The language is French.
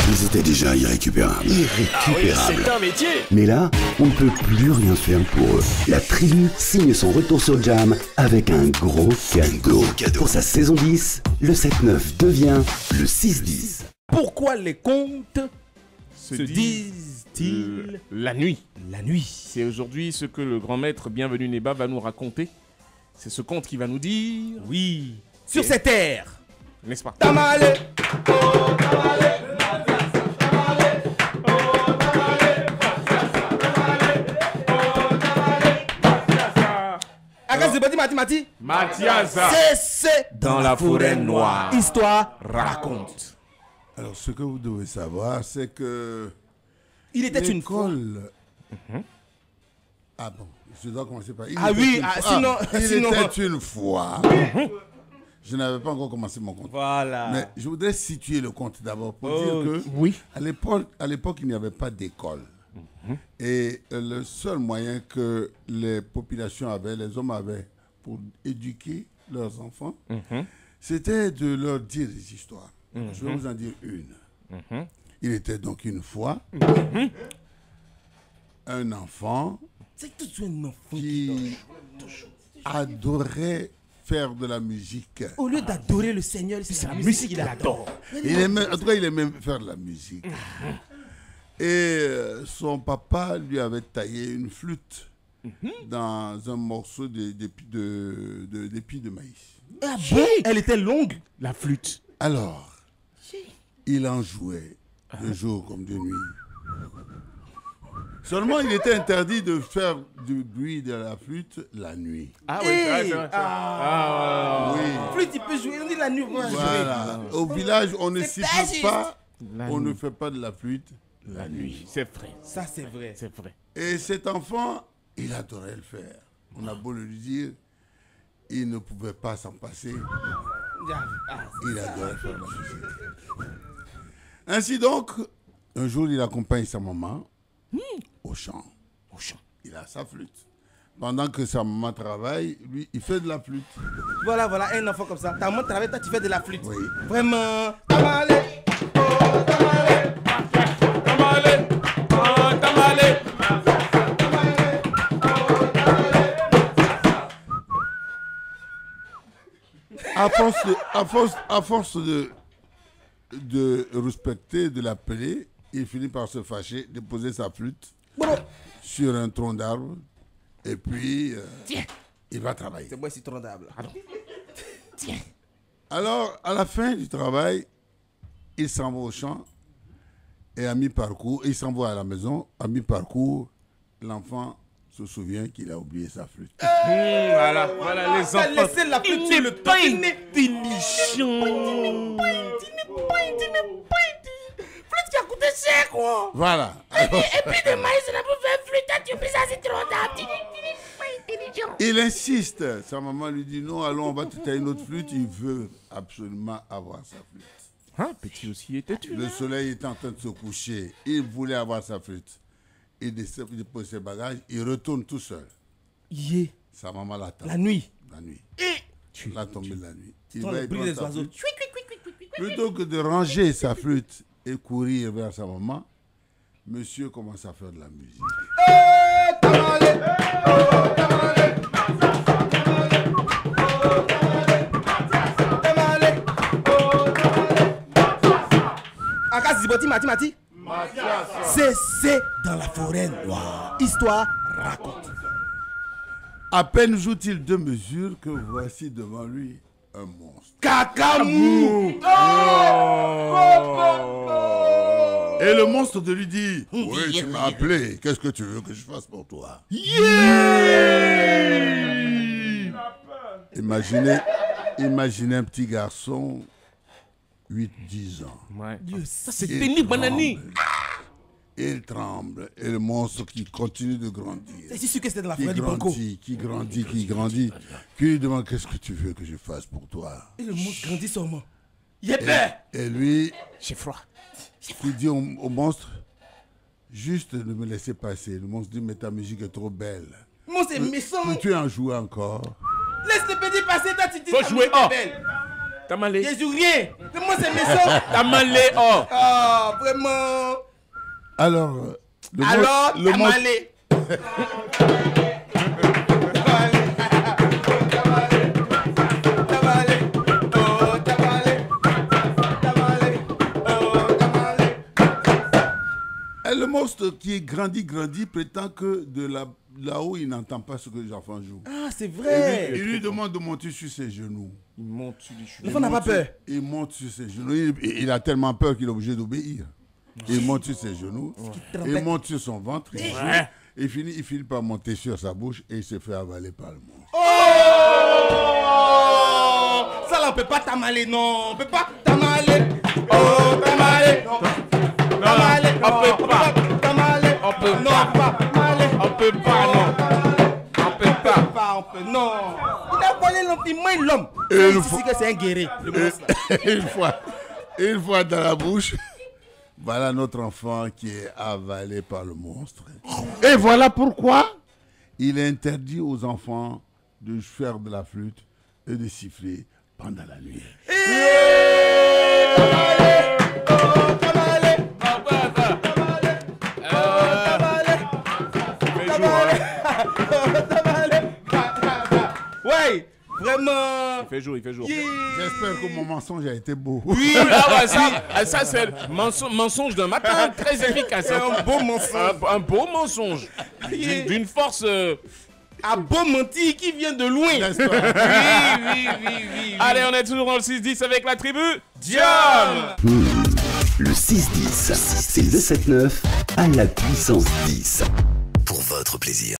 Ils étaient déjà irrécupérables. C'est un métier. Mais là, on ne peut plus rien faire pour eux. La tribu signe son retour sur Jam avec un gros cadeau. Pour sa saison 10, le 7-9 devient le 6-10. Pourquoi les contes se disent-ils la nuit? la nuit? C'est aujourd'hui ce que le grand maître Bienvenu Neba va nous raconter. C'est ce conte qui va nous dire... Oui. Sur cette terre. N'est-ce pas? Tamale. Mati. Mathias C'est dans la forêt noire. Histoire raconte. Alors, ce que vous devez savoir, c'est que Il était une fois. l'école... Ah bon, je dois commencer par... Ah oui, sinon... Il était une fois... Je n'avais pas encore commencé mon conte. Voilà. Mais je voudrais situer le conte d'abord pour dire que Oui. à l'époque, il n'y avait pas d'école. Et le seul moyen que les populations avaient, les hommes avaient pour éduquer leurs enfants, c'était de leur dire des histoires. Je vais vous en dire une. Il était donc une fois un enfant C'est tout un enfant qui adorait faire de la musique. Au lieu d'adorer le Seigneur, c'est la musique qu'il adore. En tout cas, il aimait faire de la musique. Et son papa lui avait taillé une flûte dans un morceau d'épi de maïs. Ah bon? Elle était longue, la flûte. Alors, il en jouait de jour comme de nuit. Seulement, il était interdit de faire du bruit de la flûte la nuit. Ah oui, c'est vrai. Oui. Flûte, il peut jouer, on dit la nuit. Voilà. Au village, on ne C'est siffle pas juste. pas, La on nuit. ne fait pas de la flûte La nuit. C'est vrai. Ça, c'est vrai. C'est vrai. Et cet enfant, il adorait le faire. On a beau le lui dire, il ne pouvait pas s'en passer. Il adorait faire la musique. Ainsi donc, un jour, il accompagne sa maman au champ. Il a sa flûte. Pendant que sa maman travaille, lui, il fait de la flûte. Voilà, un enfant comme ça. Ta maman travaille, toi, tu fais de la flûte. Oui. Vraiment. Tamale. À force de respecter, de l'appeler, il finit par se fâcher, de poser sa flûte sur un tronc d'arbre, et puis il va travailler. C'est moi, citron d'arbre. Alors, à la fin du travail, il s'en va au champ, et à mi-parcours, il s'en va à la maison, à mi-parcours, l'enfant se souvient qu'il a oublié sa flûte. Voilà les T'as enfants. laissé la flûte sur le pas pied. intelligent. Flûte qui a coûté cher, quoi. Voilà. Et puis de maïs, on a pu faire flûte, tu oublies ça, citron d'arbre. Il insiste. Sa maman lui dit non, allons, on va te tailler une autre flûte. Il veut absolument avoir sa flûte. Ah, petit aussi était-tu. Le soleil était en train de se coucher. Il voulait avoir sa flûte. Il dépose ses bagages. Il retourne tout seul. Yeah. Sa maman l'attend. La nuit. La nuit. La tombée de la nuit. Il Dans va le y bruit prendre des sa oiseaux. flûte. Plutôt que de ranger sa flûte et courir vers sa maman, monsieur commence à faire de la musique. Mati. C'est dans la forêt noire. Histoire raconte. À peine joue-t-il 2 mesures que voici devant lui un monstre. Kakamou. Et le monstre de lui dit: oui, tu m'as appelé, qu'est-ce que tu veux que je fasse pour toi? Imaginez un petit garçon, 8-10 ans. Ouais. Ça, c'est Il Téni Banani. tremble. Il tremble. Et le monstre qui continue de grandir. C'est sûr que c'était dans la Qui forêt du Banco. grandit. Puis il lui demande: qu'est-ce que tu veux que je fasse pour toi? Et le monstre grandit seulement. Il est peur. Et lui, J'ai froid. il dit au monstre: juste de me laisser passer. Le monstre dit: mais ta musique est trop belle. Le monstre est méchant. Peux-tu en jouer encore? Laisse le petit passer, toi tu dis Faut ta jouer musique est un. belle. Tamalé. Jésus, rien. Moi, c'est mes soeurs. Tamalé, oh. Oh, vraiment. Alors, Tamalé. Et le monstre qui grandit, prétend que de là-haut, il n'entend pas ce que les enfants jouent. Ah, c'est vrai. Il lui demande de monter sur ses genoux. Il monte sur les cheveux. L'enfant n'a pas peur. Il monte sur ses genoux. Il a tellement peur qu'il est obligé d'obéir. Il monte sur ses genoux. Il monte sur son ventre. Il finit par monter sur sa bouche et il se fait avaler par le monstre. Oh! Ça là, on peut pas tamaler, non. On peut pas tamaler. Oh, tamaler. Tamaler. On peut pas. Tamaler. On peut Non, pas. pas tamaler. On peut pas, non. On peut pas. On peut, non. Il a volé l'homme, il mange l'homme. Et Il dit que c'est un guerrier. Le monstre. une fois dans la bouche, voilà notre enfant qui est avalé par le monstre. Et voilà pourquoi il est interdit aux enfants de faire de la flûte et de siffler pendant la nuit. Ouais, vraiment. Il fait jour. J'espère que mon mensonge a été beau. Oui, ça c'est mensonge d'un matin, très efficace. C'est un beau mensonge. Un beau mensonge. D'une force... Un beau menti qui vient de loin. N'est-ce pas? Oui. Allez, on est toujours dans le 6-10 avec la tribu Jam. Le 6-10, c'est le 7-9 à la puissance 10. Pour votre plaisir.